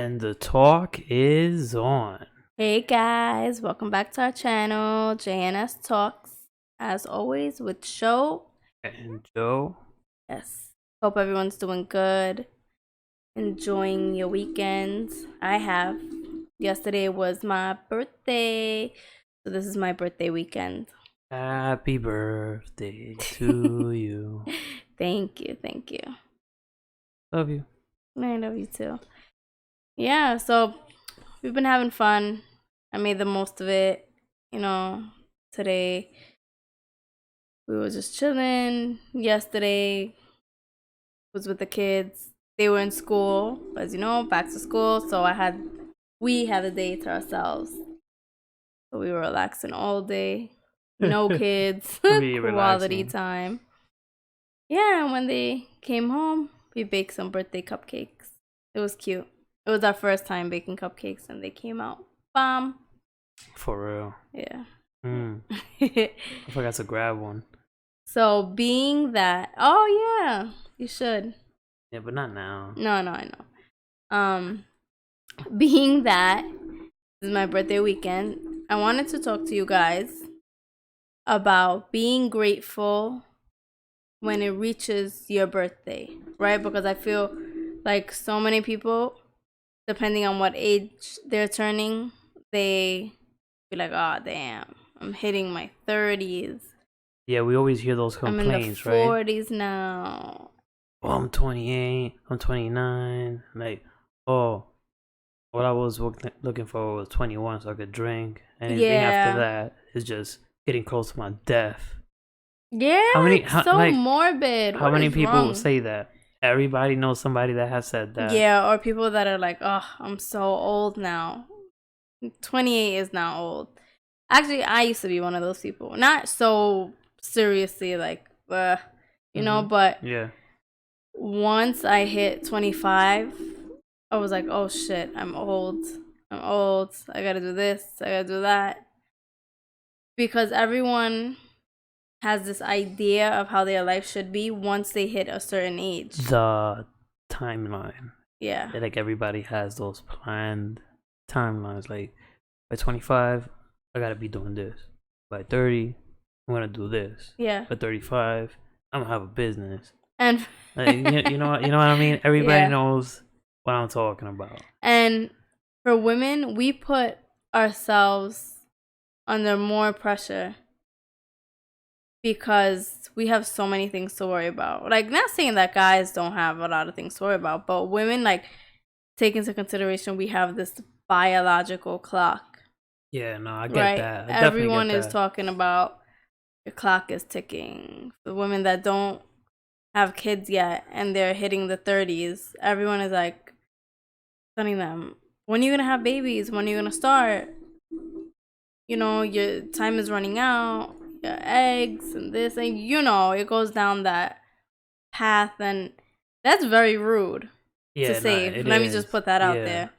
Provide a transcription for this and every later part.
And the talk is on. Hey guys, welcome back to our channel, JNS Talks. As always, with Show And Joe. Yes. Hope everyone's doing good, enjoying your weekends. I have. Yesterday was my birthday, so this is my birthday weekend. Happy birthday to you. Thank you. Love you. I love you too. Yeah, so we've been having fun. I made the most of it. Today we were just chilling. Yesterday was with the kids. They were in school, as you know, back to school. So we had a day to ourselves. So we were relaxing all day. No kids. Really Quality relaxing. time. Yeah, and when they came home, we baked some birthday cupcakes. It was cute. It was our first time baking cupcakes, and they came out bomb. For real. Yeah. I forgot to grab one. So being that, oh yeah, you should. Yeah, but not now. No, I know. Being that this is my birthday weekend, I wanted to talk to you guys about being grateful when it reaches your birthday, right? Because I feel like so many people, depending on what age they're turning, they be like, oh damn, I'm hitting my 30s. Yeah, we always hear those complaints, I'm in the right? 40s now. Oh, I'm 28. I'm 29. Like, oh, what I was looking for was 21 so I could drink. Anything after that is just getting close to my death. Yeah, morbid. How many people say that? Everybody knows somebody that has said that. Yeah, or people that are like, oh, I'm so old now. 28 is not old. Actually, I used to be one of those people. Not so seriously, like, but yeah. Once I hit 25, I was like, oh shit, I'm old. I gotta do this. I gotta do that. Because everyone has this idea of how their life should be once they hit a certain age. The timeline. Yeah. Like everybody has those planned timelines. Like by 25, I gotta be doing this. By 30, I'm gonna do this. Yeah. By 35, I'm gonna have a business. And like, you know what I mean? Everybody knows what I'm talking about. And for women, we put ourselves under more pressure because we have so many things to worry about. Like, not saying that guys don't have a lot of things to worry about, but women, like, take into consideration we have this biological clock. Yeah, no, I get that. Everyone is talking about the clock is ticking. The women that don't have kids yet and they're hitting the 30s, everyone is like telling them, when are you gonna have babies? When are you gonna start? Your time is running out, your eggs and this, and it goes down that path, and that's very rude to say. Let me just put that out there.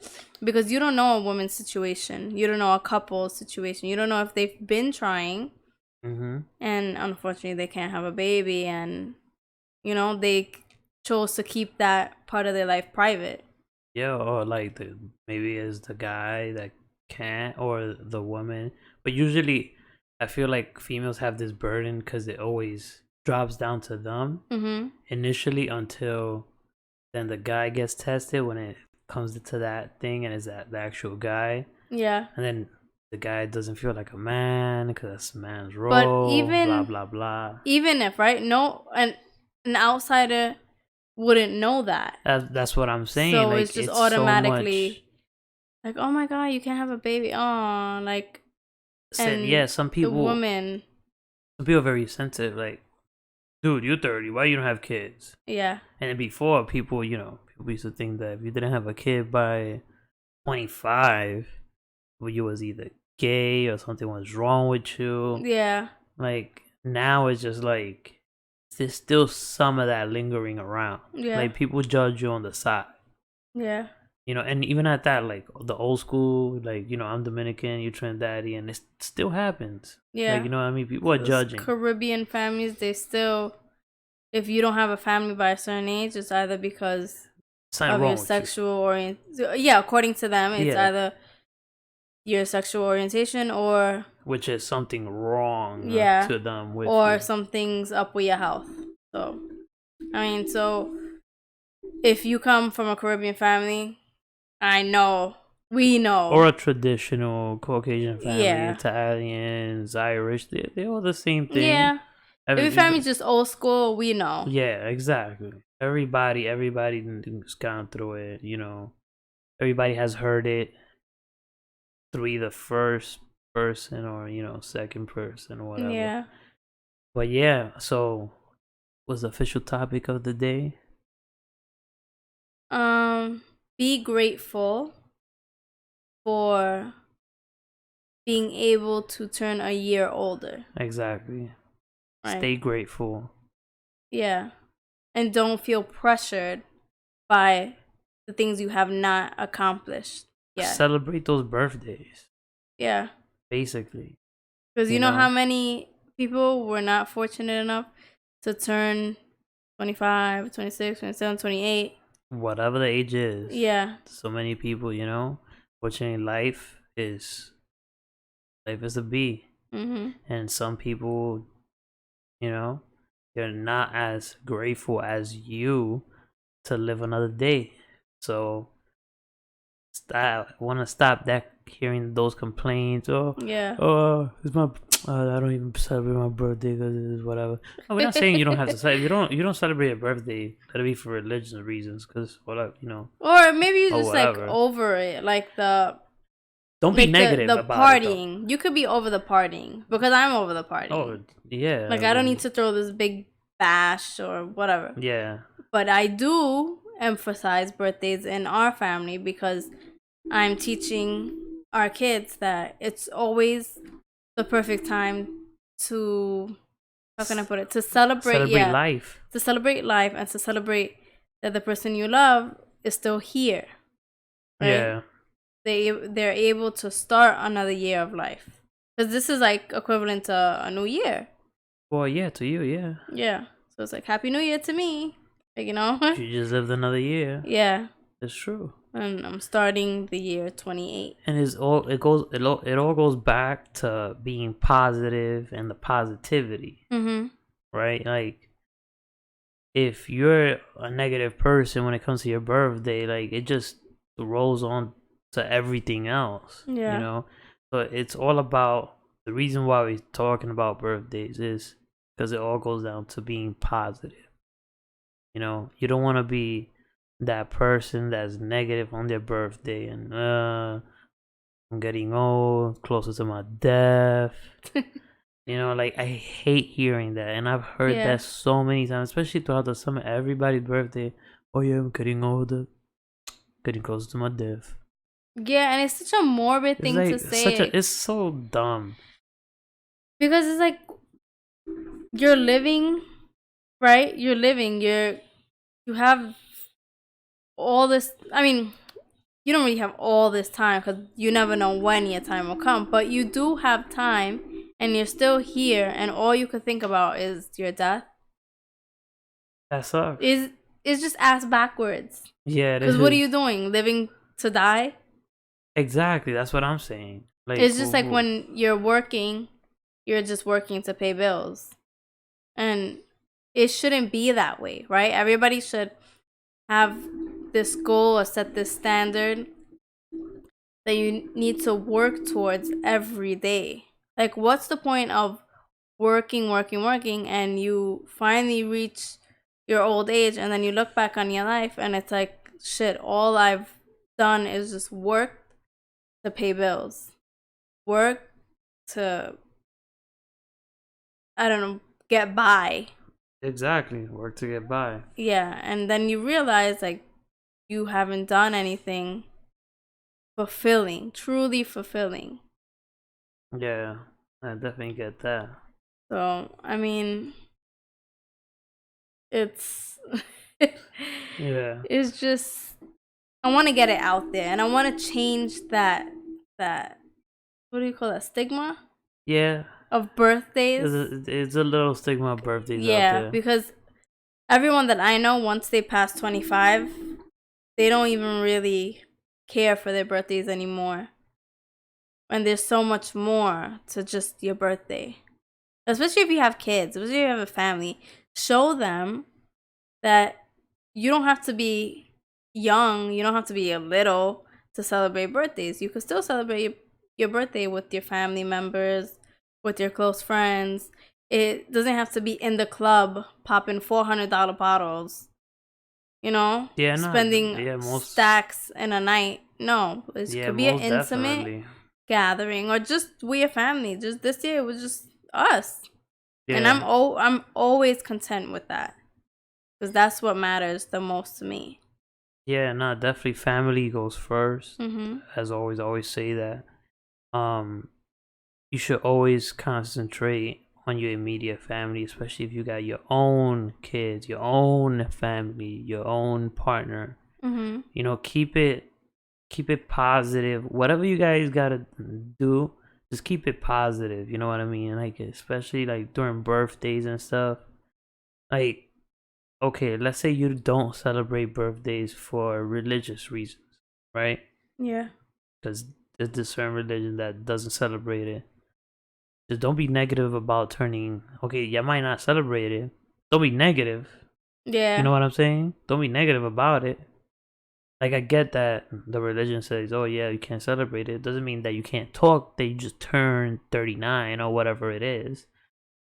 Because you don't know a woman's situation. You don't know a couple's situation. You don't know if they've been trying. And unfortunately, they can't have a baby. And, they chose to keep that part of their life private. Yeah, or like maybe it's the guy that can't, or the woman. But usually, I feel like females have this burden because it always drops down to them initially until then the guy gets tested when it comes to that thing and is that the actual guy. Yeah. And then the guy doesn't feel like a man because that's a man's role. But even blah blah blah. Even if no, an outsider wouldn't know that. That's what I'm saying. So like, it's just automatically like, oh my god, you can't have a baby. Oh, like. And some people. Some people are very sensitive. Like, dude, you're 30. Why you don't have kids? Yeah. And before, people used to think that if you didn't have a kid by 25, well, you was either gay or something was wrong with you. Yeah. Like, now it's just like there's still some of that lingering around. Yeah. Like, people judge you on the side. Yeah. And even at that, like the old school, like, I'm Dominican, you're Trinidadian, and it still happens. Yeah. Like, what I mean? People are judging. Caribbean families, they still, if you don't have a family by a certain age, it's either because Something of wrong your with you. sexual yeah, according to them, it's Yeah. either your sexual orientation or Which is something wrong yeah, to them with or you. something's up with your health. So, I mean, so if you come from a Caribbean family, we know, Or a traditional Caucasian family, yeah, Italians, Irish, they're all the same thing. yeah. If your family's just old school, we know. Yeah, exactly. Everybody's gone through it, Everybody has heard it through either first person or, second person or whatever. Yeah. But yeah, so was the official topic of the day? Be grateful for being able to turn a year older. Exactly. Right. Stay grateful. Yeah. And don't feel pressured by the things you have not accomplished yet. Celebrate those birthdays. Yeah. Basically. Because you know how many people were not fortunate enough to turn 25, 26, 27, 28. Whatever the age is. Yeah. So many people, fortunately life is a bee. Mm-hmm. And some people, they're not as grateful as you to live another day. So want to stop that, hearing those complaints. Yeah. It's my I don't even celebrate my birthday because it's whatever. No, we're not saying you don't have to celebrate. You don't celebrate your birthday. That'll be for religious reasons, because whatever, Or maybe you just whatever. like over it, like the. Don't be negative the about partying. You could be over the partying, because I'm over the partying. Oh yeah. Like I don't need to throw this big bash or whatever. Yeah. But I do emphasize birthdays in our family, because I'm teaching our kids that it's always the perfect time to, how can I put it, to celebrate life. To celebrate life, and to celebrate that the person you love is still here. Right? Yeah. They're able to start another year of life, because this is like equivalent to a new year. Well, yeah, to you, yeah. Yeah. So it's like Happy New Year to me. Like, You just lived another year. Yeah. It's true. And I'm starting the year 28. And it all goes back to being positive and the positivity. Mm-hmm. Right? Like, if you're a negative person when it comes to your birthday, like, it just rolls on to everything else. Yeah. So it's all about, the reason why we're talking about birthdays is because it all goes down to being positive. You don't want to be that person that's negative on their birthday and I'm getting old, closer to my death. Like, I hate hearing that, and I've heard that so many times, especially throughout the summer. Everybody's birthday, oh yeah, I'm getting older, getting closer to my death. Yeah, and it's such a morbid thing to say. It's so dumb. Because it's like, you're living, right? You're living. You have all this. I mean, you don't really have all this time, because you never know when your time will come. But you do have time, and you're still here, and all you could think about is your death. That sucks. It's just ass backwards. Yeah. Because what are you doing? Living to die? Exactly. That's what I'm saying. Like, it's just like when you're working, you're just working to pay bills. And it shouldn't be that way, right? Everybody should have this goal or set this standard that you need to work towards every day. Like, what's the point of working, and you finally reach your old age, and then you look back on your life and it's like, shit, all I've done is just work to pay bills, work to, I don't know, get by. Exactly. Work to get by. Yeah. And then you realize, like, you haven't done anything fulfilling, truly fulfilling. Yeah, I definitely get that. So, I mean, it's yeah. It's just, I want to get it out there, and I want to change that what do you call that, stigma? Yeah. Of birthdays. It's a little stigma of birthdays out there. Yeah, because everyone that I know, once they pass 25, they don't even really care for their birthdays anymore. And there's so much more to just your birthday. Especially if you have kids, especially if you have a family. Show them that you don't have to be young, you don't have to be a little to celebrate birthdays. You could still celebrate your birthday with your family members, with your close friends. It doesn't have to be in the club popping $400 bottles, Yeah, no, spending yeah, stacks in a night. No, it yeah, could be an most intimate definitely. gathering, or just we a family. Just this year it was just us. And Yeah, I'm always content with that, because that's what matters the most to me. yeah, no, definitely family goes first. Mhm. As always say that. Um, you should always concentrate on your immediate family, especially if you got your own kids, your own family, your own partner. Mhm. Keep it positive. Whatever you guys gotta do, just keep it positive. You know what I mean? Like, especially like during birthdays and stuff. Like, okay, let's say you don't celebrate birthdays for religious reasons, right? Yeah. Because there's this certain religion that doesn't celebrate it. Just don't be negative about turning. Okay, you might not celebrate it. Don't be negative. You Yeah. know what I'm saying? Don't be negative about it. Like, I get that the religion says, oh yeah, you can't celebrate it. Doesn't mean that you can't talk. That you just turned 39 or whatever it is.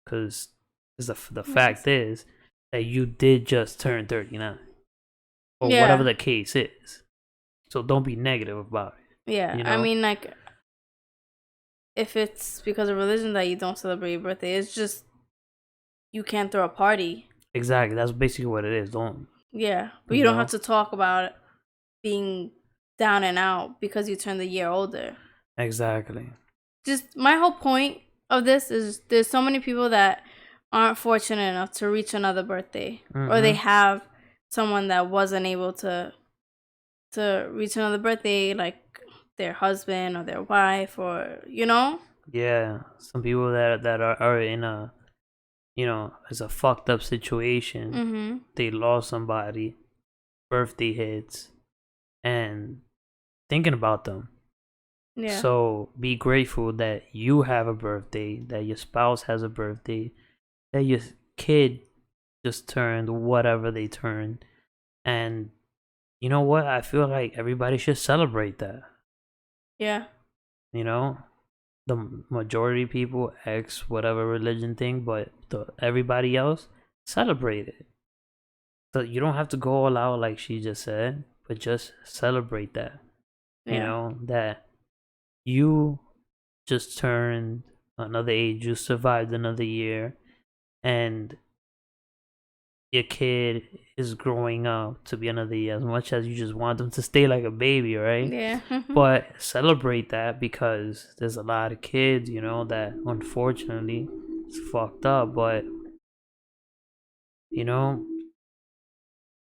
Because the Yes. fact is that you did just turn 39 or whatever Yeah. the case is. So don't be negative about it. Yeah. You I know? mean, like, if it's because of religion that you don't celebrate your birthday, it's just you can't throw a party. Exactly. That's basically what it is. Don't, Yeah. But you you don't have know? to talk about being down and out because you turned a year older. Exactly. Just my whole point of this is there's so many people that aren't fortunate enough to reach another birthday, or they Mm-hmm. have someone that wasn't able to reach another birthday, like their husband or their wife, or Yeah. Some people that are in a, it's a fucked up situation. Mhm. They lost somebody, birthday hits, and thinking about them. Yeah. So be grateful that you have a birthday, that your spouse has a birthday, that your kid just turned whatever they turned. And you know what? I feel like everybody should celebrate that. Yeah. You know? The majority of people X whatever religion thing, but everybody else celebrate it. So you don't have to go all out like she just said, but just celebrate that. You Yeah. know, that you just turned another age, you survived another year, and your kid is growing up to be another year as much as you just want them to stay like a baby, right? Yeah. But celebrate that because there's a lot of kids, that unfortunately it's fucked up, but you know,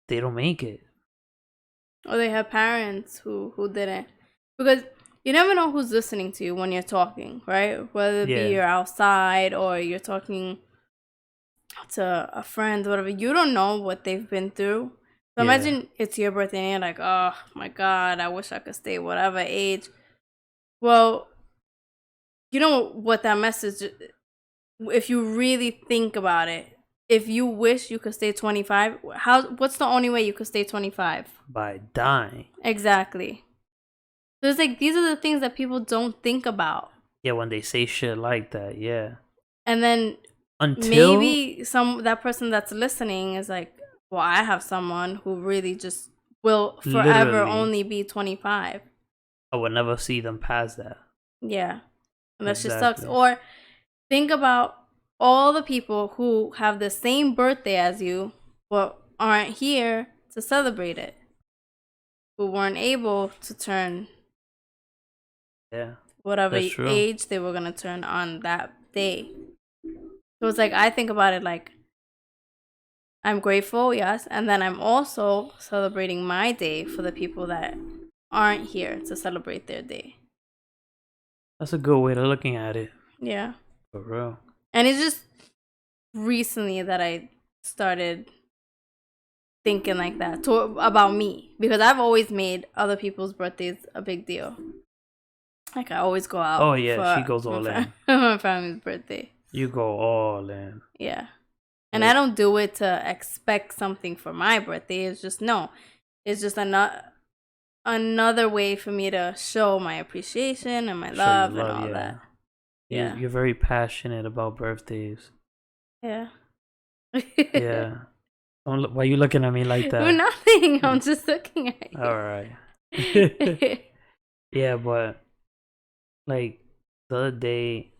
they don't make it. Or they have parents who didn't, because you never know who's listening to you when you're talking, right? Whether it be Yeah, you're outside or you're talking to a friend, whatever. You don't know what they've been through. So yeah, imagine it's your birthday and you're like, oh my God, I wish I could stay whatever age. Well, you know what that message, if you really think about it, if you wish you could stay 25, what's the only way you could stay 25? by dying. Exactly. So it's like these are the things that people don't think about. Yeah, when they say shit like that, yeah. And then Until maybe that person that's listening is like, well, I have someone who really just will forever literally, only be 25. I would never see them past that. Yeah. And that just sucks. Exactly. Or think about all the people who have the same birthday as you but aren't here to celebrate it, who weren't able to turn Yeah, whatever that's true. age they were going to turn on that day. So it's like I think about it like I'm grateful, yes, and then I'm also celebrating my day for the people that aren't here to celebrate their day. That's a good way to looking at it. Yeah. For real. And it's just recently that I started thinking like that about me, because I've always made other people's birthdays a big deal. Like I always go out. Oh yeah, she goes all in. My family's birthday. You go all in. Yeah. And I don't do it to expect something for my birthday. It's just another way for me to show my appreciation and my love and all that. Yeah. You're very passionate about birthdays. Yeah. Yeah. Why are you looking at me like that? Nothing. I'm just looking at you. All right. Yeah, but like the other day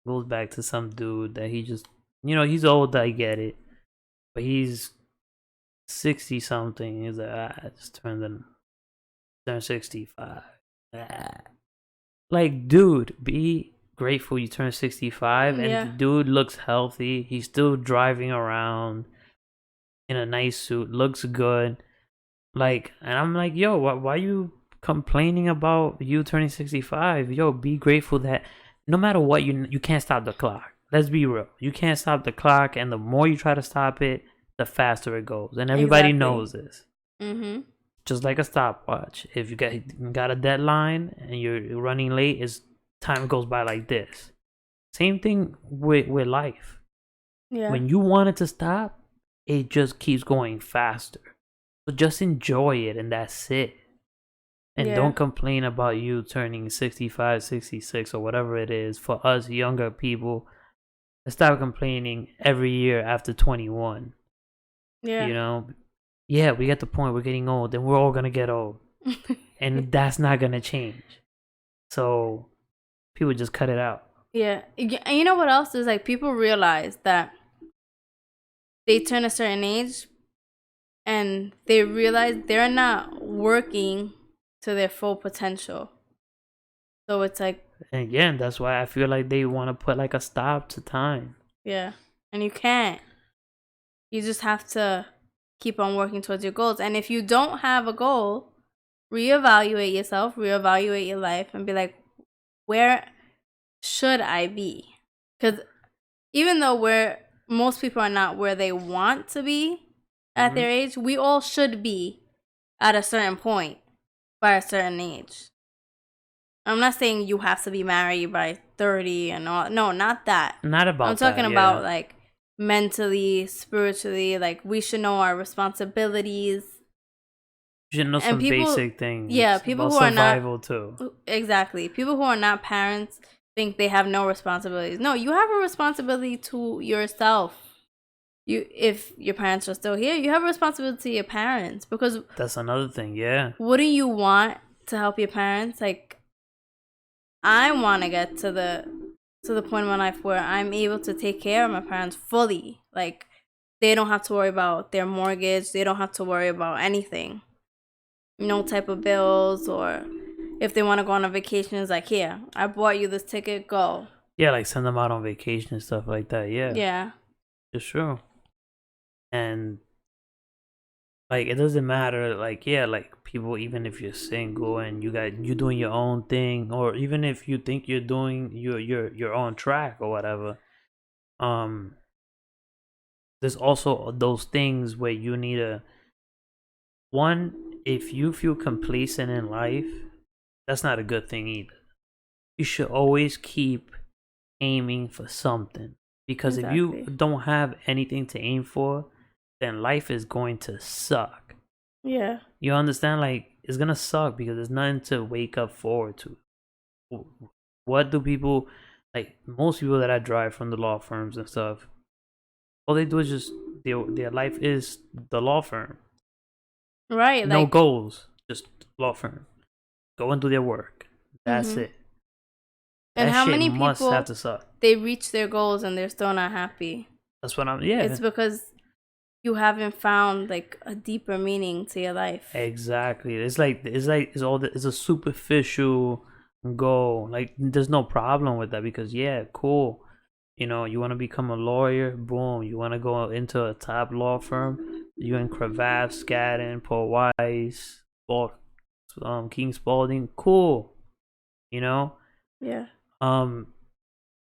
goes back to some dude that he just, he's old, I get it, but he's 60 something. He's like, I just turned 65. Like, dude, be grateful you turned 65. And the dude looks healthy. He's still driving around in a nice suit, looks good. Like, and I'm like, yo, why you complaining about you turning 65? Yo, be grateful that no matter what, you can't stop the clock. Let's be real. You can't stop the clock, and the more you try to stop it, the faster it goes. And everybody knows this. Mm-hmm. Just like a stopwatch. If you got a deadline and you're running late, time goes by like this. Same thing with life. Yeah. When you want it to stop, it just keeps going faster. So just enjoy it, and that's it. And don't complain about you turning 65, 66, or whatever it is. For us younger people, let's stop complaining every year after 21. Yeah. Yeah, we get the point. We're getting old, and we're all going to get old. And that's not going to change. So people just cut it out. Yeah. And you know what else is? Like, people realize that they turn a certain age and they realize they're not working to their full potential. So it's like, and again, that's why I feel like they want to put like a stop to time. Yeah. And you can't. You just have to keep on working towards your goals. And if you don't have a goal, reevaluate yourself, reevaluate your life, and be like, where should I be? Because even though most people are not where they want to be at their age, we all should be at a certain point by a certain age. I'm not saying you have to be married by 30 and all. No, not that. Not about I'm talking about like mentally, spiritually. Like, we should know our responsibilities. You should know some basic things. Yeah, people who are not survival too. Exactly. People who are not parents think they have no responsibilities. No, you have a responsibility to yourself. If your parents are still here, you have a responsibility to your parents, because that's another thing. Yeah. Wouldn't you want to help your parents? Like, I want to get to the point in my life where I'm able to take care of my parents fully. Like, they don't have to worry about their mortgage. They don't have to worry about anything. No type of bills, or if they want to go on a vacation, it's like, here, I bought you this ticket, go. Yeah, like send them out on vacation and stuff like that. Yeah. Yeah. It's true. And like, it doesn't matter, like, yeah, like, people, even if you're single and you're doing your own thing, or even if you think you're doing you're on track or whatever, there's also those things where you need if you feel complacent in life, that's not a good thing either. You should always keep aiming for something, because if you don't have anything to aim for, then life is going to suck. Yeah. You understand? Like, it's going to suck because there's nothing to wake up forward to. What do people, like, most people that I drive from the law firms and stuff, all they do is just, their life is the law firm. Right. No goals, just law firm. Go and do their work. That's it. And that how shit many must people have to suck. They reach their goals and they're still not happy? That's what It's because you haven't found like a deeper meaning to your life. Exactly. It's a superficial goal. Like, there's no problem with that, because cool. You want to become a lawyer, boom. You want to go into a top law firm, you in Cravath, Skadden, Paul Weiss, King Spalding, cool. Yeah.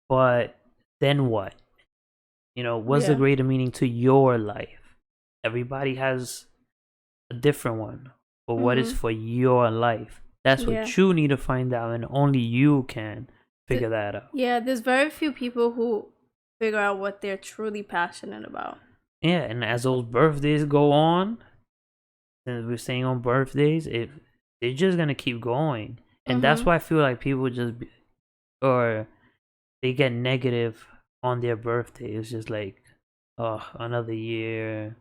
But then what? What's the greater meaning to your life? Everybody has a different one, but what is for your life. That's Yeah. what you need to find out, and only you can figure that out. Yeah, there's very few people who figure out what they're truly passionate about. Yeah, and as those birthdays go on, and we're saying on birthdays, they're just gonna keep going, and that's why I feel like people or they get negative on their birthday. It's just like, oh, another year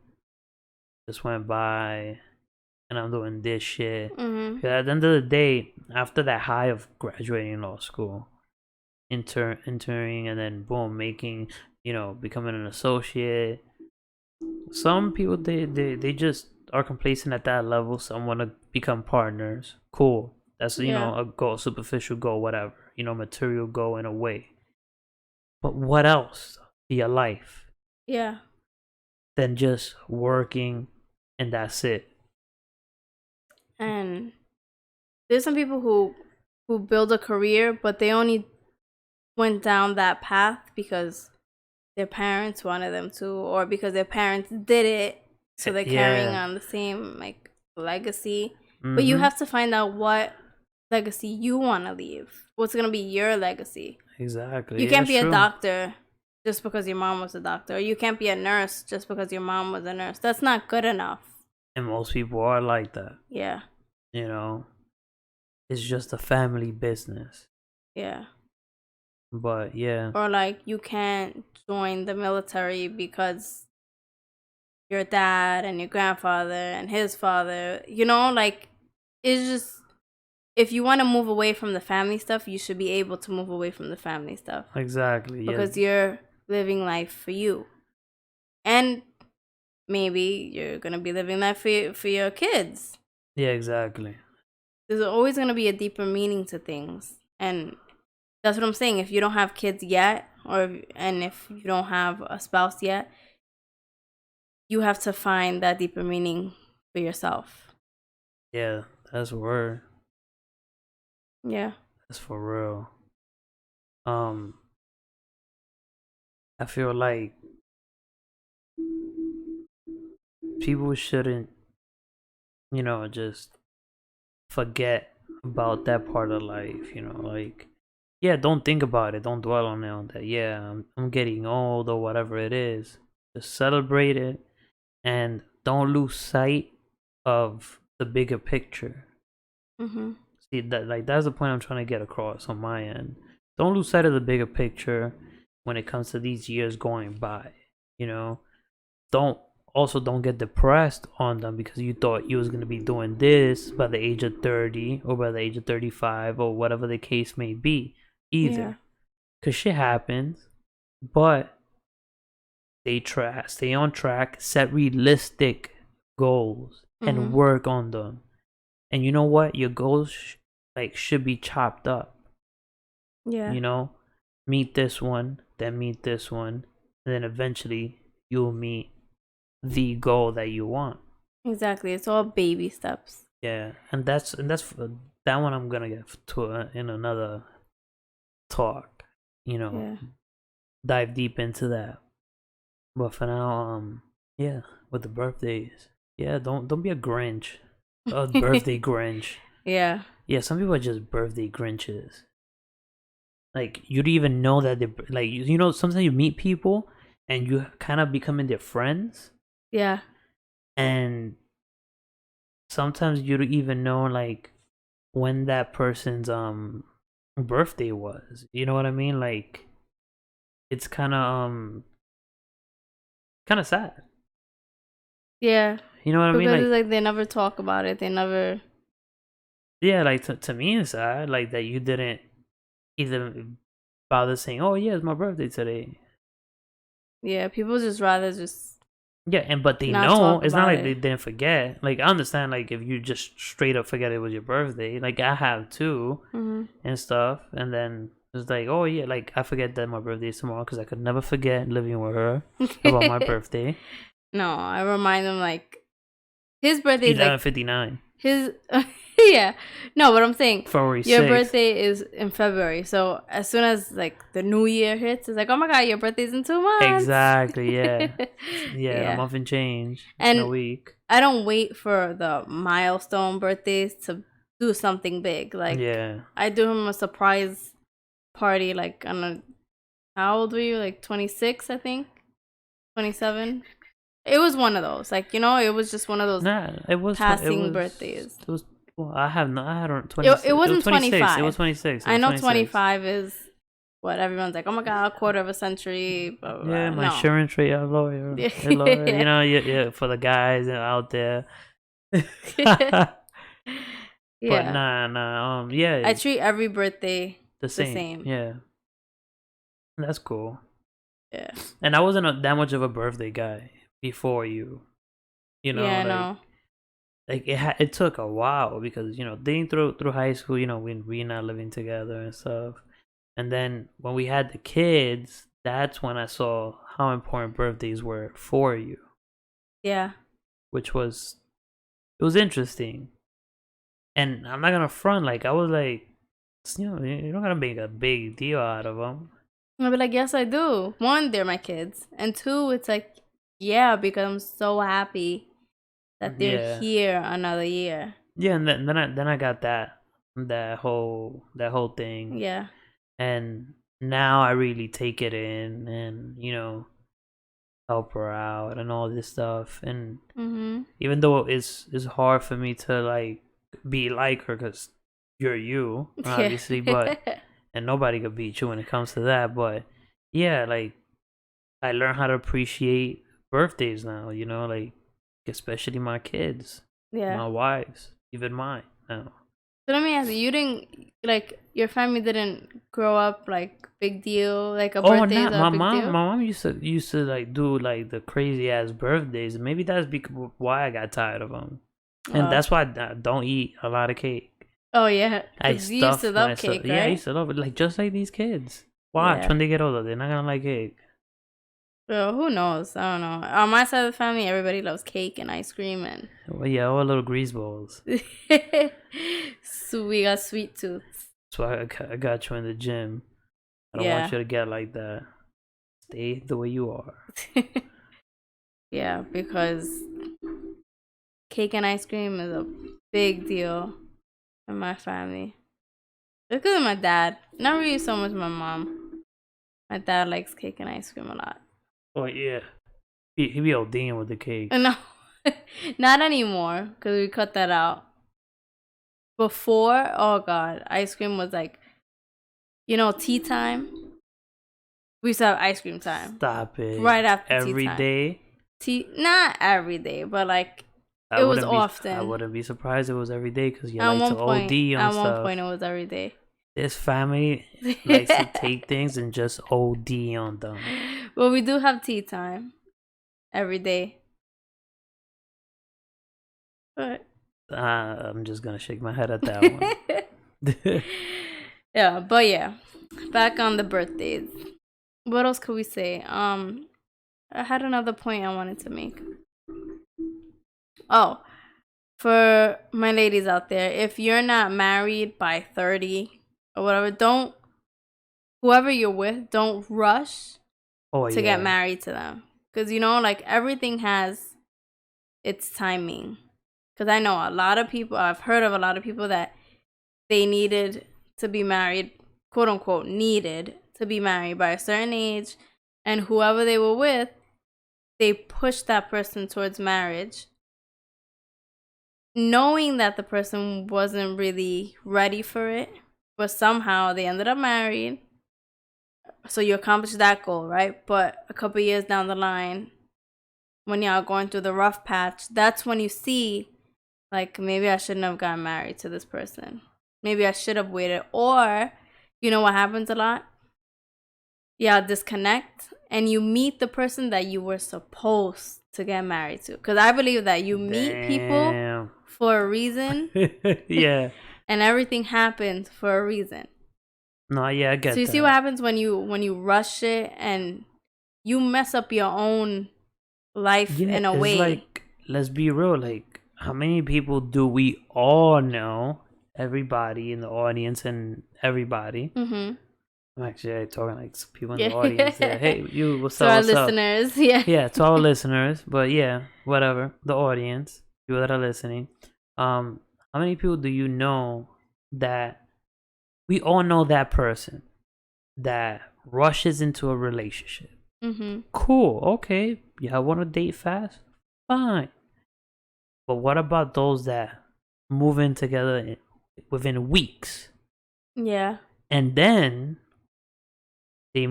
just went by, and I'm doing this shit. At the end of the day, after that high of graduating law school, entering, and then boom, making, becoming an associate. Some people they just are complacent at that level. Some want to become partners. Cool. That's a goal, superficial goal, whatever. Material goal in a way. But what else to your life? Yeah. Than just working, and that's it. And there's some people who build a career, but they only went down that path because their parents wanted them to, or because their parents did it, so they're carrying on the same like legacy. But you have to find out what legacy you want to leave. What's gonna be your legacy? Exactly. You can't be a doctor just because your mom was a doctor, or you can't be a nurse just because your mom was a nurse. That's not good enough. And most people are like that. Yeah. It's just a family business. Yeah. But yeah. Or like you can't join the military because your dad and your grandfather and his father, like it's just, if you want to move away from the family stuff, you should be able to move away from the family stuff. Exactly. Because you're living life for you. And maybe you're going to be living life for your kids. Yeah, exactly. There's always going to be a deeper meaning to things. And that's what I'm saying. If you don't have kids yet, and if you don't have a spouse yet, you have to find that deeper meaning for yourself. Yeah, that's word. Yeah. That's for real. I feel like people shouldn't, just forget about that part of life, don't think about it, don't dwell on it, on that, I'm getting old or whatever it is. Just celebrate it, and don't lose sight of the bigger picture. See, that's the point I'm trying to get across on my end. Don't lose sight of the bigger picture when it comes to these years going by. Don't get depressed on them because you thought you was going to be doing this by the age of 30 or by the age of 35 or whatever the case may be either. Because shit happens, but stay on track, set realistic goals, and work on them. And you know what? Your goals should be chopped up. Yeah. Meet this one, then meet this one, and then eventually you'll meet the goal that you want. Exactly. It's all baby steps. Yeah, and that's that one I'm gonna get to in another talk. Dive deep into that. But for now, with the birthdays, don't be a Grinch, a birthday Grinch. Yeah. Yeah, some people are just birthday Grinches. Like, you don't even know that they sometimes you meet people and you kind of becoming their friends. Yeah. And sometimes you don't even know when that person's birthday was. You know what I mean? Like, it's kind of sad. Yeah. You know what I mean? Because it's they never talk about it. They never. Yeah, to me it's sad, that you didn't even bother saying, "Oh yeah, it's my birthday today." Yeah, people just rather just. Yeah, but they know. It's not like they didn't forget. I understand, if you just straight up forget it was your birthday. I have too, and stuff. And then it's oh yeah, I forget that my birthday is tomorrow because I could never forget living with her about my birthday. No, I remind them him his birthday is 11:59. his yeah. No, but I'm saying February your 6th. birthday is in February. So as soon as like the new year hits, it's like, oh my god, your birthday's in 2 months. Exactly. Yeah. Yeah. A month and change. And in a week. I don't wait for the milestone birthdays to do something big. Like Yeah. I do him a surprise party. Like on a, how old were you? Like 26, I think. 27. It was one of those. Like, you know, it was just one of those Nah, it was passing birthdays. It was. Well, I had 26. It wasn't 26. 25. It was 26. I know 25 is what everyone's like, oh my god, a quarter of a century. Blah, blah, Yeah, blah. my No. insurance rate, a lawyer. A lawyer. You know, yeah, for the guys out there. Yeah. But nah. Yeah. I treat every birthday the same. Yeah. That's cool. Yeah. And I wasn't that much of a birthday guy before you. You know, yeah, like, no. Like it took a while because, you know, being through high school, you know, we not living together and stuff. And then when we had the kids, that's when I saw how important birthdays were for you. Yeah. Which was, it was interesting. And I'm not gonna front, like I was like, you know, you're not gonna make a big deal out of them. I'll be like, yes, I do. One, they're my kids. And two, it's like, yeah, because I'm so happy that they're here another year. Yeah, and then I got that whole thing. Yeah. And now I really take it in and, you know, help her out and all this stuff. And even though it's hard for me to like be like her because you're you, obviously, but and nobody could beat you when it comes to that. But yeah, like I learned how to appreciate birthdays now, you know, like especially my kids, my wives, even mine now. So let me ask you didn't, like, your family didn't grow up like big deal, like a birthday is a big deal? My mom used to like do like the crazy ass birthdays. Maybe that's why I got tired of them, and that's why I don't eat a lot of cake. Oh yeah, I used to love cake, right? Yeah, I used to love it, like just like these kids. Watch when they get older, they're not gonna like cake. Well, who knows? I don't know. On my side of the family, everybody loves cake and ice cream and. Well, yeah, all little grease balls. So we got sweet tooth. That's why I got you in the gym. I don't want you to get like that. Stay the way you are. Yeah, because cake and ice cream is a big deal in my family. It's because of my dad. Not really so much my mom. My dad likes cake and ice cream a lot. Oh yeah, he be ODing with the cake. No, not anymore because we cut that out. Before, oh god, ice cream was like, you know, tea time. We used to have ice cream time. Stop it! Right after every tea time. Day. Not every day, but like it was often. I wouldn't be surprised if it was every day because you like to OD on stuff. At one point, it was every day. This family likes to take things and just OD on them. Well, we do have tea time every day. But I'm just gonna shake my head at that one. Yeah, but yeah, back on the birthdays. What else could we say? I had another point I wanted to make. Oh, for my ladies out there, if you're not married by 30 or whatever, whoever you're with, don't rush to get married to them. Because, you know, like everything has its timing. Because I know a lot of people, I've heard of a lot of people that they needed to be married, quote unquote, needed to be married by a certain age. And whoever they were with, they pushed that person towards marriage, knowing that the person wasn't really ready for it. But somehow they ended up married. So you accomplished that goal, right? But a couple years down the line, when y'all going through the rough patch, that's when you see, like, maybe I shouldn't have gotten married to this person. Maybe I should have waited. Or, you know what happens a lot? Y'all disconnect and you meet the person that you were supposed to get married to. Because I believe that you meet people for a reason. Yeah. And everything happens for a reason. No, yeah, I get that. So you see what happens when you rush it and you mess up your own life in a way. Like, let's be real, like how many people do we all know? Everybody in the audience and everybody. Mm-hmm. I'm actually talking like some people in Yeah. the audience. Hey, you, what's So up? our What's up? listeners, yeah. Yeah, to our listeners, but yeah, whatever. The audience, people that are listening. How many people do you know that we all know that person that rushes into a relationship? Mm-hmm. Cool, okay. Yeah, want to date fast? Fine. But what about those that move in together within weeks Yeah. and then they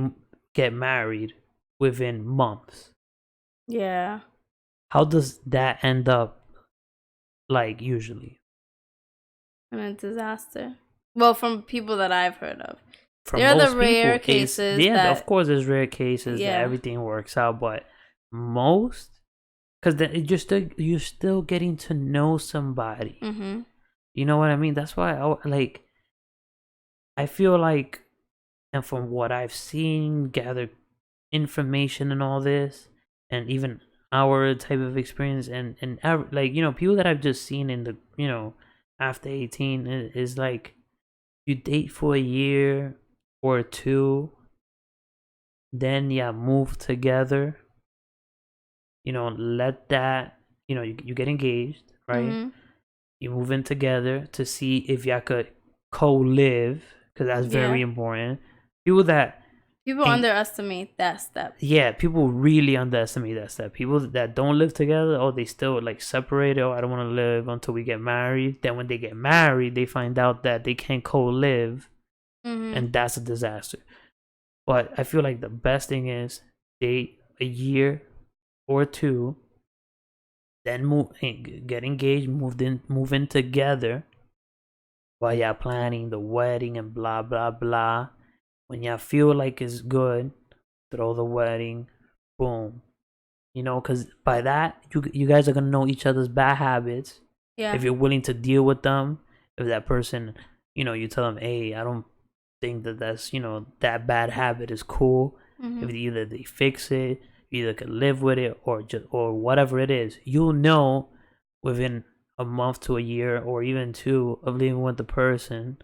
get married within months? Yeah. How does that end up like usually? And a disaster. Well, from people that I've heard of. For There are the most rare people, is cases yeah, of that, course, there's rare cases that yeah. everything works out, but most, because then you're still getting to know somebody. Mm-hmm. You know what I mean? That's why I feel like, and from what I've seen, gathered information and all this, and even our type of experience, and like people that I've just seen in the after 18 is like you date for a year or two, then yeah, move together. Let that you get engaged, right? Mm-hmm. You move in together to see if y'all could co-live, because that's very Yeah. important. People that People and underestimate that step. yeah, people really underestimate that step. People that don't live together, or they still like separated, or I don't want to live until we get married. Then when they get married, they find out that they can't co-live, Mm-hmm. and that's a disaster. But I feel like the best thing is date a year or two, then get engaged, move in together while y'all planning the wedding and blah blah blah. When y'all feel like it's good, throw the wedding, boom. Because by that you guys are gonna know each other's bad habits. Yeah. If you're willing to deal with them, if that person, you tell them, hey, I don't think that's that bad habit is cool. Mm-hmm. If either they fix it, you either can live with it, or whatever it is, you'll know within a month to a year or even two of living with the person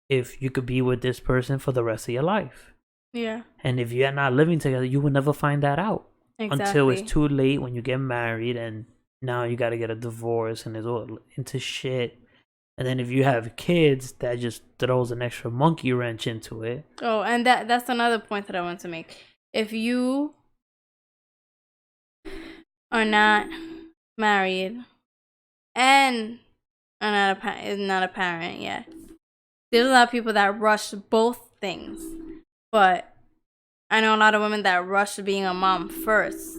if you could be with this person for the rest of your life. Yeah. And if you're not living together, you will never find that out until it's Exactly. too late when you get married, and now you got to get a divorce and it's all into shit. And then if you have kids, that just throws an extra monkey wrench into it. Oh, and that's another point that I want to make. If you are not married and are not a parent yet, there's a lot of people that rush both things. But I know a lot of women that rush being a mom first.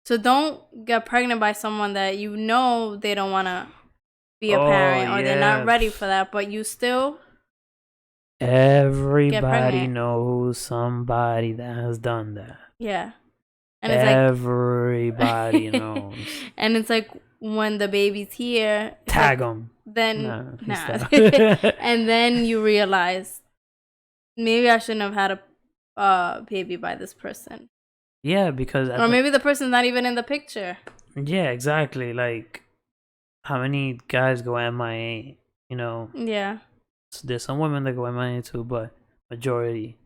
So don't get pregnant by someone that you know they don't want to be a parent, or they're not ready for that, but you still everybody knows somebody that has done that. Yeah. And it's everybody knows. And it's like when the baby's here, tag them. Then and then you realize maybe I shouldn't have had a baby by this person. Yeah, because or maybe the person's not even in the picture. Yeah, exactly. Like, how many guys go MIA? Yeah. So there's some women that go MIA too, but majority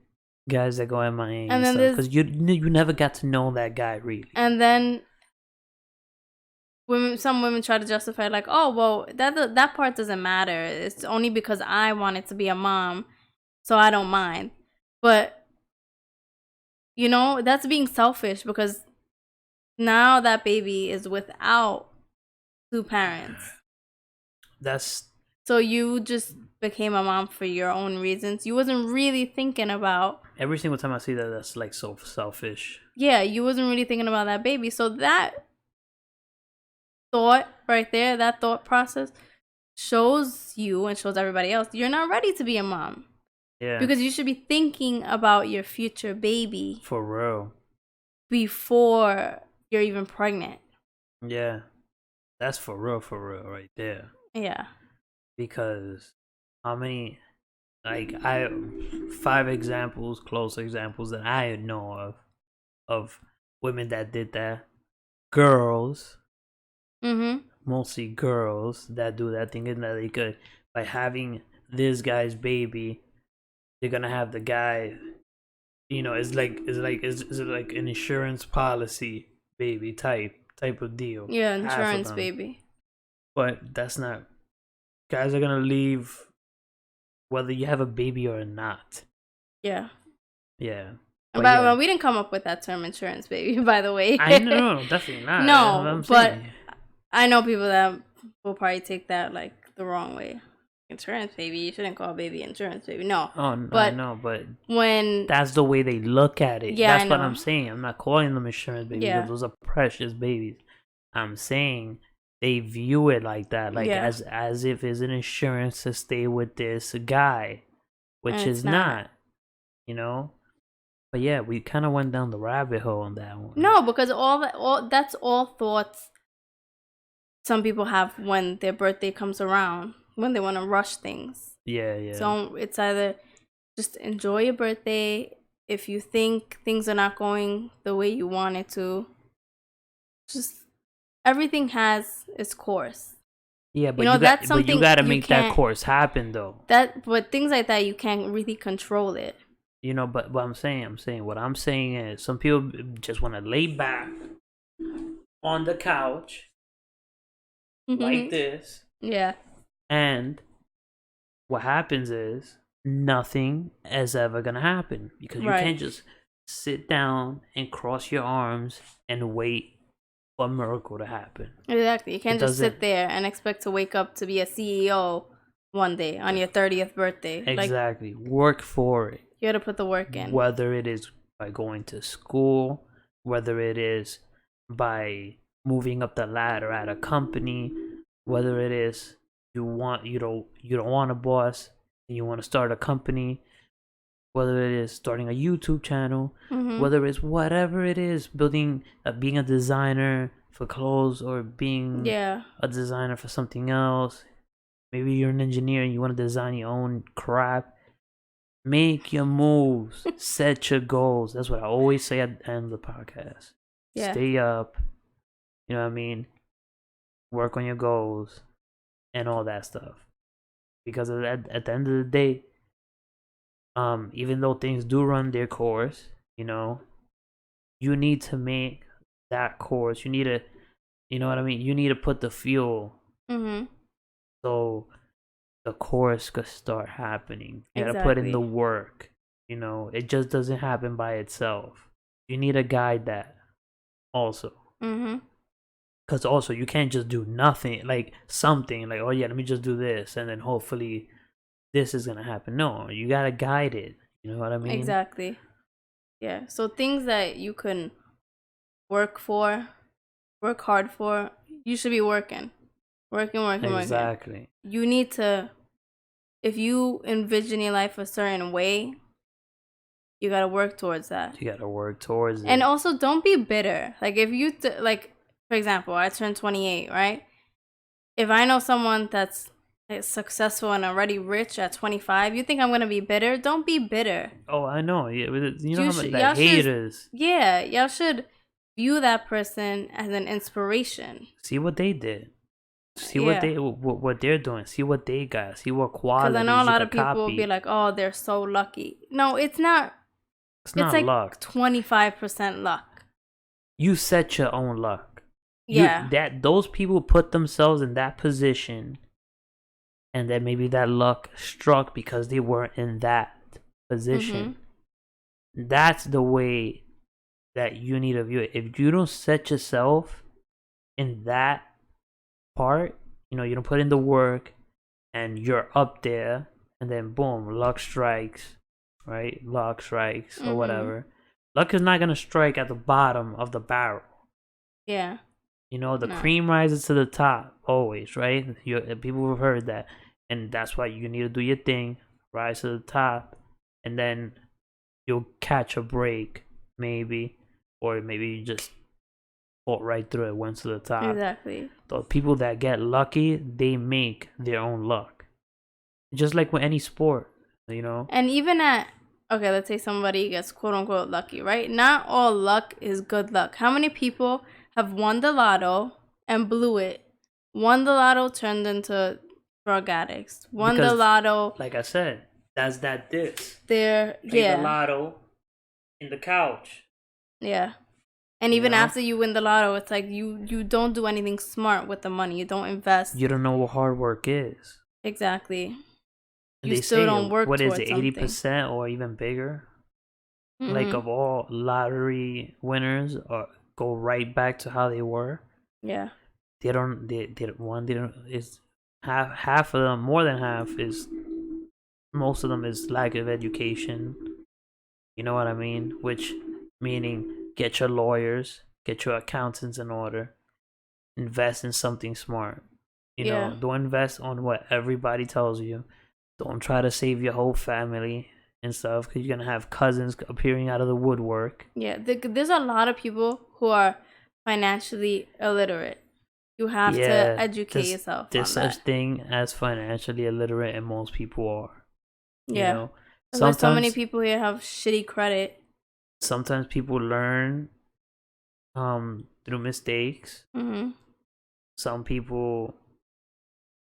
guys that go MIA and then because you never got to know that guy really. And then some women try to justify like, oh well, that part doesn't matter. It's only because I wanted to be a mom, so I don't mind. But that's being selfish, because now that baby is without two parents. So you just became a mom for your own reasons. You wasn't really thinking about. Every single time I see that, that's like so selfish. Yeah, you wasn't really thinking about that baby. So that thought right there, that thought process shows you and shows everybody else you're not ready to be a mom. Yeah. Because you should be thinking about your future baby. For real. Before you're even pregnant. Yeah. That's for real right there. Yeah. Because how many, like, 5 examples, close examples that I know of women that did that. Girls. Mm-hmm. mostly girls that do that, thinking that they could, by having this guy's baby, they're gonna have the guy. It's like an insurance policy baby type of deal. Yeah, Half of insurance them. baby. But that's not. Guys are gonna leave whether you have a baby or not. Yeah. Yeah. But yeah. we didn't come up with that term, insurance baby, by the way. I know, definitely not. No, but I know people that will probably take that like the wrong way. Insurance baby, you shouldn't call baby insurance baby. No. Oh, no, but I know, but when that's the way they look at it. Yeah, That's what I'm saying. I'm not calling them insurance babies. Yeah. Those are precious babies. I'm saying they view it like that, like as if it's an insurance to stay with this guy, which is not. You know. But yeah, we kind of went down the rabbit hole on that one. No, because that's all thoughts some people have when their birthday comes around, when they want to rush things. Yeah. So it's either just enjoy your birthday. If you think things are not going the way you want it to, just everything has its course. Yeah, but that's something you got to make that course happen, though. But things like that, you can't really control it. You know, but what I'm saying is some people just want to lay back on the couch like this. Yeah. And what happens is nothing is ever going to happen because you can't just sit down and cross your arms and wait for a miracle to happen. Exactly. You can't just sit there and expect to wake up to be a CEO one day on your 30th birthday. Exactly. Work for it. You gotta put the work in. Whether it is by going to school, whether it is by moving up the ladder at a company, whether it is you don't want a boss and you want to start a company, whether it is starting a YouTube channel, whether it's whatever it is, being a designer for clothes or being a designer for something else. Maybe you're an engineer and you want to design your own crap. Make your moves. Set your goals. That's what I always say at the end of the podcast. Yeah. Stay up. You know what I mean? Work on your goals and all that stuff. Because at the end of the day, even though things do run their course, you need to make that course. You need to, you know what I mean? You need to put the fuel. So the course could start happening. You gotta put in the work. It just doesn't happen by itself. You need to guide that also. Because also you can't just do nothing, like something like, oh yeah, let me just do this and then hopefully this is gonna happen. No, you gotta guide it. You know what I mean? Exactly. Yeah. So things that you can work hard for, you should be working. Working. Exactly. You need to, if you envision your life a certain way, you gotta work towards that. You gotta work towards it. And also, don't be bitter. Like if you for example, I turned 28, right? If I know someone that's successful and already rich at 25, you think I'm gonna be bitter? Don't be bitter. Oh, I know. Yeah, you know how much that haters. Yeah, y'all should view that person as an inspiration. See what they did. See what they're doing. See what they got. See what quality. Because I know a lot of people will be like, "Oh, they're so lucky." No, it's not. It's not like luck. 25% luck. You set your own luck. Yeah. Those people put themselves in that position, and then maybe that luck struck because they weren't in that position. That's the way that you need to view it. If you don't set yourself in that part, you don't put in the work and you're up there and then boom, luck strikes, right? Luck strikes or whatever. Luck is not going to strike at the bottom of the barrel. Yeah. The cream rises to the top always, right? People have heard that. And that's why you need to do your thing, rise to the top, and then you'll catch a break, maybe. Or maybe you just fought right through it, went to the top. Exactly. The people that get lucky, they make their own luck. Just like with any sport, And even let's say somebody gets quote unquote lucky, right? Not all luck is good luck. How many people have won the lotto and blew it won the lotto turned into drug addicts. Won the Because, lotto. like I said, that's that this. They're Play the yeah, lotto in the couch. yeah. And You even know? after you win the lotto, it's like you don't do anything smart with the money. You don't invest. You don't know what hard work is. Exactly. And You they still say, don't work what is towards it, something. 80% or even bigger? Like, Mhm. of all lottery winners go right back to how they were. Yeah. They don't, they don't, is half of them, more than half is, most of them is lack of education. You know what I mean? Which, meaning, get your lawyers, get your accountants in order, invest in something smart. You Yeah. know, don't invest on what everybody tells you. Don't try to save your whole family and stuff, because you're gonna have cousins appearing out of the woodwork. Yeah. There's a lot of people who are financially illiterate. You have to Yeah, educate yourself there's on such that. thing as financially illiterate, and most people are. You Yeah. know, That's why so many sometimes people here have shitty credit. sometimes people learn through mistakes. Mhm. Some people,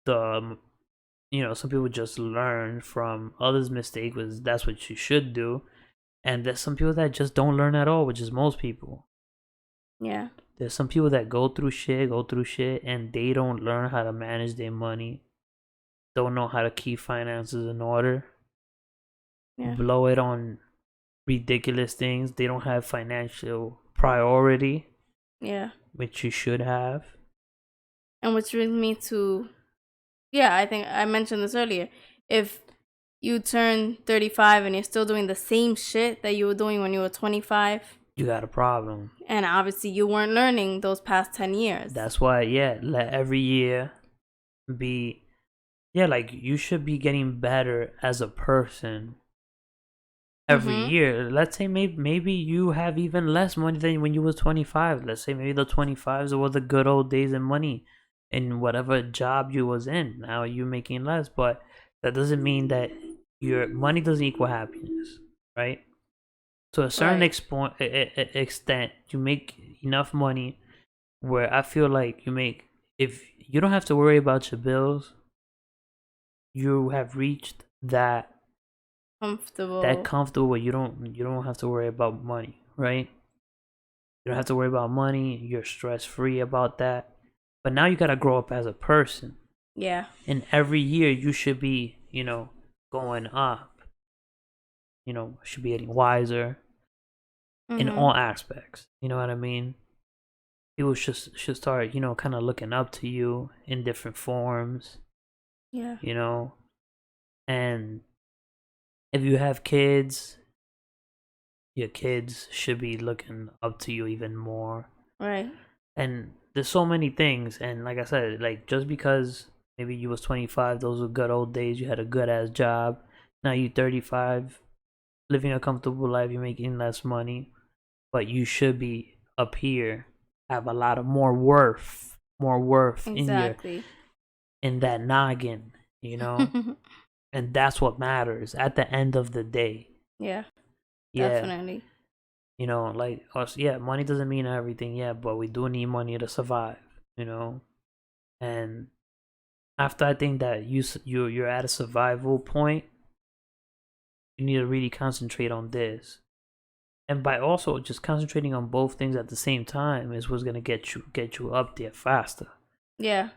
the some people just learn from others' mistakes, because that's what you should do. And there's some people that just don't learn at all, which is most people. Yeah. There's some people that go through shit, and they don't learn how to manage their money, don't know how to keep finances in order, Yeah. blow it on ridiculous things. They don't have financial priority, Yeah. which you should have. And which brings me to, yeah, I think I mentioned this earlier. If you turn 35 and you're still doing the same shit that you were doing when you were 25, You got a problem. and obviously you weren't learning those past 10 years. That's why, yeah, let every year be, yeah, like, you should be getting better as a person every Mhm. year. Let's say maybe you have even less money than when you was 25. Let's say maybe the 25s were the good old days of money in whatever job you was in. Now you're making less, but that doesn't mean that your money doesn't equal happiness, right? To a certain Right. extent, you make enough money where I feel like if you don't have to worry about your bills, you have reached that Comfortable. comfortable where you don't have to worry about money, right? You don't have to worry about money. You're stress free about that. But now you gotta grow up as a person, Yeah. and every year you should be, going up. Should be getting wiser in Mhm. all aspects. You know what I mean? People should start, kind of looking up to you in different forms. Yeah. You know, and if you have kids, your kids should be looking up to you even more. Right. And there's so many things, and like I said, like, just because maybe you was 25, those were good old days, you had a good ass job. Now you 35, living a comfortable life, you're making less money, but you should be up here, have a lot of more worth Exactly. in that noggin, and that's what matters at the end of the day. Yeah. Yeah. Definitely. Like us, yeah, money doesn't mean everything, yeah, but we do need money to survive, and after I think that you're at a survival point, you need to really concentrate on this. And by also just concentrating on both things at the same time is what's gonna get you up there faster. Yeah.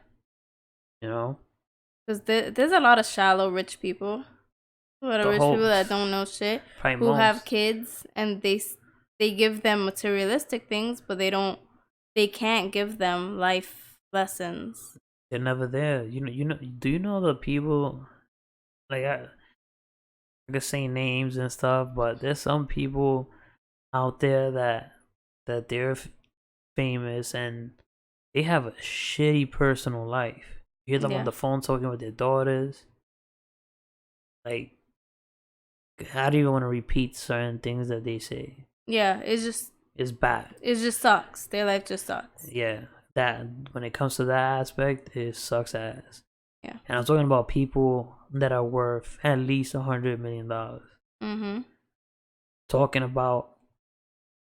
You know, Because there's a lot of shallow rich people. A lot of the rich people whole that don't know shit, probably who have most kids, and they give them materialistic things, but they can't give them life lessons. they're never there. Do you know the people, like, I could say names and stuff, but there's some people out there that they're famous, and they have a shitty personal life. You hear them on Yeah. the phone talking with their daughters. Like, how do you want to repeat certain things that they say? Yeah. It's bad. It just sucks. Their life just sucks. Yeah, that when it comes to that aspect, it sucks ass. Yeah. And I'm talking about people that are worth at least $100 million. Mhm. Talking about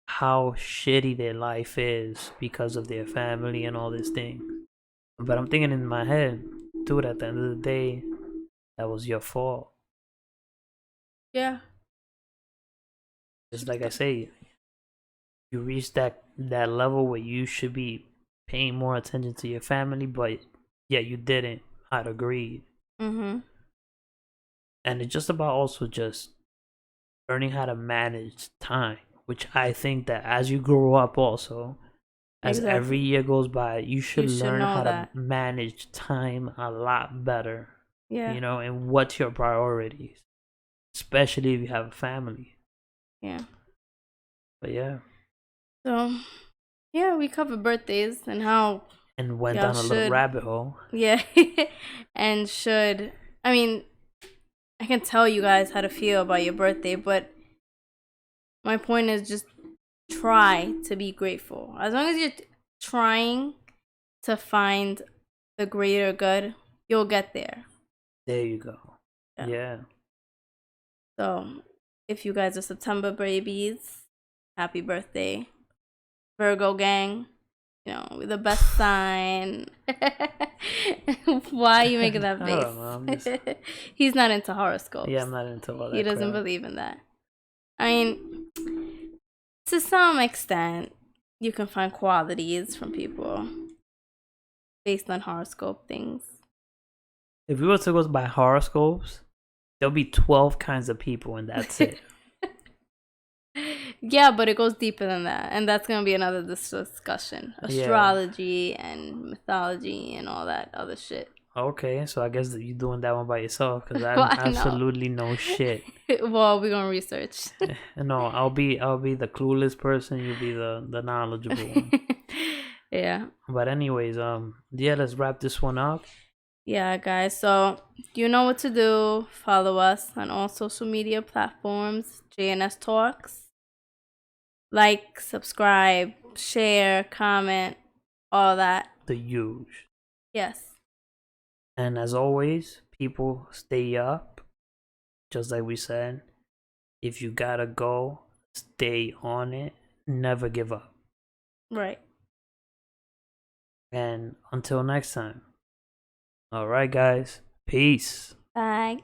how shitty their life is because of their family and all these things. But I'm thinking in my head, dude, at the end of the day, that was your fault. Yeah. Just like I say, you reach that level where you should be paying more attention to your family, but yeah, you didn't. I'd agree. Mm-hmm. And it's just about also just learning how to manage time, which I think that as you grow up also, as every Exactly. year goes by, you should You should learn know how to that. manage time a lot better, Yeah. and what's your priorities, especially if you have a family. Yeah. But yeah, So yeah, we cover birthdays and how and went y'all down a little should. rabbit hole. Yeah. And should. I mean, I can tell you guys how to feel about your birthday, but my point is just try to be grateful. As long as you're trying to find the greater good, you'll get there. There you go. Yeah. Yeah. So, if you guys are September babies, happy birthday. Virgo gang, we're the best sign. Why are you making that I face? don't know. I'm just, He's not into horoscopes. yeah, I'm not into all that. He doesn't crap. believe in that. I mean, to some extent, you can find qualities from people based on horoscope things. If we were to go by horoscopes, there'll be 12 kinds of people, and that's it. Yeah, but it goes deeper than that, and that's gonna be another discussion. Yeah. Astrology and mythology and all that other shit. Okay, so I guess that you're doing that one by yourself because I Well, I know. absolutely know shit. Well, we're gonna research. No, I'll be the clueless person. You'll be the knowledgeable one. Yeah. But anyways, yeah, let's wrap this one up. Yeah, guys. So you know what to do. Follow us on all social media platforms. JNS Talks. Like, subscribe, share, comment, all that. The huge. Yes. And as always, people stay up. Just like we said, if you gotta go, stay on it. Never give up. Right. And until next time. All right, guys. Peace. Bye.